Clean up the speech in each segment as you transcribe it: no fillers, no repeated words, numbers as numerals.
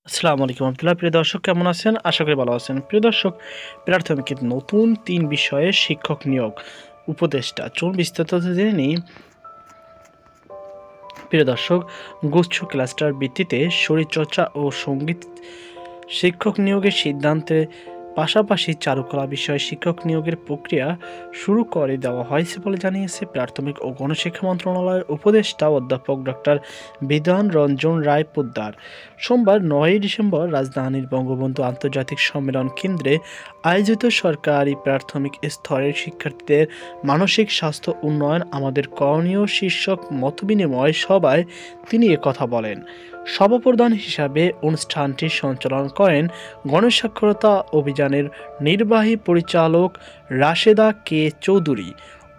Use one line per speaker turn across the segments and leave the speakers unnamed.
আসসালামু আলাইকুম আব্দুল্লাহ। প্রিয় দর্শক, কেমন আছেন? আশা করি ভালো আছেন। প্রিয় দর্শক, প্রাথমিকের নতুন ৩ বিষয়ে শিক্ষক নিয়োগ উপদেষ্টা। চলুন বিস্তারিত জেনে নিই। প্রিয় দর্শক, গুচ্ছ ক্লাস্টার ভিত্তিতে শরীরচর্চা ও সঙ্গীত শিক্ষক নিয়োগের সিদ্ধান্তে পাশাপাশি চারুকলা বিষয়ে শিক্ষক নিয়োগের প্রক্রিয়া শুরু করে দেওয়া হয়েছে বলে জানিয়েছে প্রাথমিক ও গণশিক্ষা মন্ত্রণালয়ের উপদেষ্টা অধ্যাপক ডক্টর বিধান রঞ্জন রায় পোদ্দার। সোমবার ৯ ডিসেম্বর রাজধানীর বঙ্গবন্ধু আন্তর্জাতিক সম্মেলন কেন্দ্রে আয়োজিত সরকারি প্রাথমিক স্তরের শিক্ষার্থীদের মানসিক স্বাস্থ্য উন্নয়ন আমাদের করণীয় শীর্ষক মতবিনিময় সভায় তিনি একথা বলেন। সভাপ্রধান হিসাবে অনুষ্ঠানটি সঞ্চালন করেন গণসাক্ষরতা অভিযানের নির্বাহী পরিচালক রাশেদা কে চৌধুরী।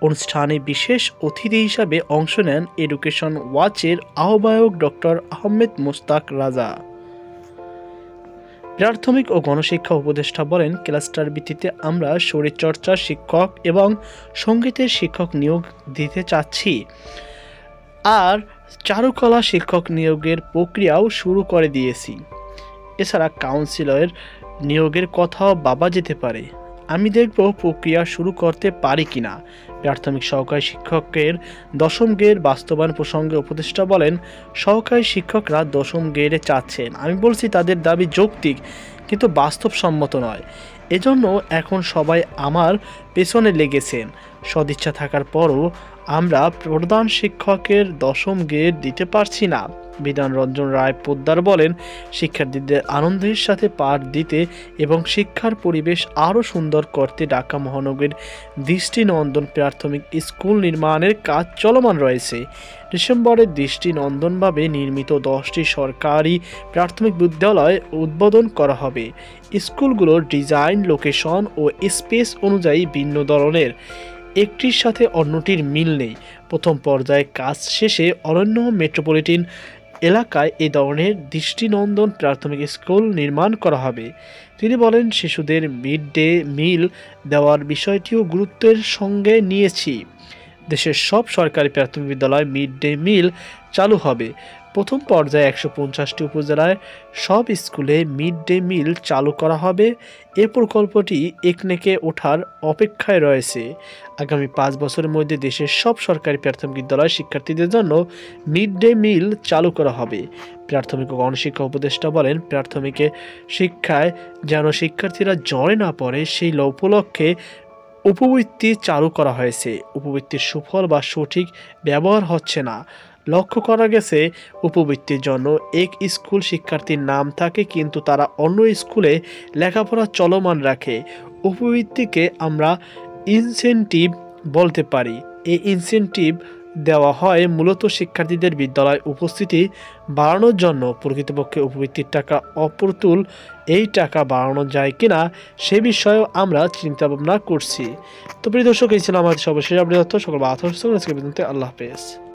অনুষ্ঠানে বিশেষ অতিথি হিসাবে অংশ নেন এডুকেশন ওয়াচের আহ্বায়ক ডক্টর আহমেদ মোস্তাক রাজা। প্রাথমিক ও গণশিক্ষা উপদেষ্টা বলেন, ক্লাস্টার ভিত্তিতে আমরা শরীরচর্চার শিক্ষক এবং সঙ্গীতের শিক্ষক নিয়োগ দিতে চাচ্ছি, আর চারুকলা শিক্ষক নিয়োগের প্রক্রিয়াও শুরু করে দিয়েছি। এছাড়া কাউন্সিলর নিয়োগের কথাও ভাবা যেতে পারে। আমি দেখব প্রক্রিয়া শুরু করতে পারি কিনা। প্রাথমিক সহকারী শিক্ষকের ১০ম গ্রেড বাস্তবায়ন প্রসঙ্গে উপদেষ্টা বলেন, সহকারী শিক্ষকরা ১০ম গ্রেডে চাচ্ছেন। আমি বলছি তাদের দাবি যৌক্তিক কিন্তু বাস্তবসম্মত নয়। এজন্য এখন সবাই আমার পেছনে লেগেছেন। সদিচ্ছা থাকার পরও আমরা প্রধান শিক্ষকের ১০ম গ্রেড দিতে পারছি না। বিধান রঞ্জন রায় পোদ্দার বলেন, শিক্ষার্থীদের আনন্দের সাথে পাঠ দিতে এবং শিক্ষার পরিবেশ আরও সুন্দর করতে ঢাকা মহানগরীর দৃষ্টিনন্দন প্রাথমিক স্কুল নির্মাণের কাজ চলমান রয়েছে। ডিসেম্বরে দৃষ্টিনন্দনভাবে নির্মিত 10টি সরকারি প্রাথমিক বিদ্যালয় উদ্বোধন করা হবে। স্কুলগুলোর ডিজাইন, লোকেশন ও স্পেস অনুযায়ী ভিন্ন ধরনের, একটির সাথে অন্যটির মিল নেই। প্রথম পর্যায়ে কাজ শেষে অরণ্য মেট্রোপলিটন এলাকায় এ ধরনের দৃষ্টিনন্দন প্রাথমিক স্কুল নির্মাণ করা হবে। তিনি বলেন, শিশুদের মিড ডে মিল দেওয়ার বিষয়টিও গুরুত্বের সঙ্গে নিয়েছি। দেশের সব সরকারি প্রাথমিক বিদ্যালয়ে মিড ডে মিল চালু হবে। প্রথম পর্যায়ে ১৫০টি উপজেলায় সব স্কুলে মিড ডে মিল চালু করা হবে। এ প্রকল্পটি একনেকে ওঠার অপেক্ষায় রয়েছে। আগামী ৫ বছরের মধ্যে দেশের সব সরকারি প্রাথমিক বিদ্যালয় শিক্ষার্থীদের জন্য মিড ডে মিল চালু করা হবে। প্রাথমিক ও গণশিক্ষা উপদেষ্টা বলেন, প্রাথমিকে শিক্ষায় যেন শিক্ষার্থীরা জ্বরে না পড়ে সেই উপলক্ষে উপবৃত্তি চালু করা হয়েছে। উপবৃত্তির সুফল বা সঠিক ব্যবহার হচ্ছে না। লক্ষ্য করা গেছে, উপবৃত্তির জন্য এক স্কুল শিক্ষার্থীর নাম থাকে কিন্তু তারা অন্য স্কুলে লেখাপড়া চলমান রাখে। উপবৃত্তিকে আমরা ইনসেনটিভ বলতে পারি। এই ইনসেনটিভ দেওয়া হয় মূলত শিক্ষার্থীদের বিদ্যালয় উপস্থিতি বাড়ানোর জন্য। প্রকৃতপক্ষে উপবৃত্তির টাকা অপ্রতুল, এই টাকা বাড়ানো যায় কিনা সে বিষয়েও আমরা চিন্তাভাবনা করছি। তো প্রিয় দর্শক, এই ছিল আমাদের সর্বশেষ আপডেট। সকল আল্লাহ হাফেজ।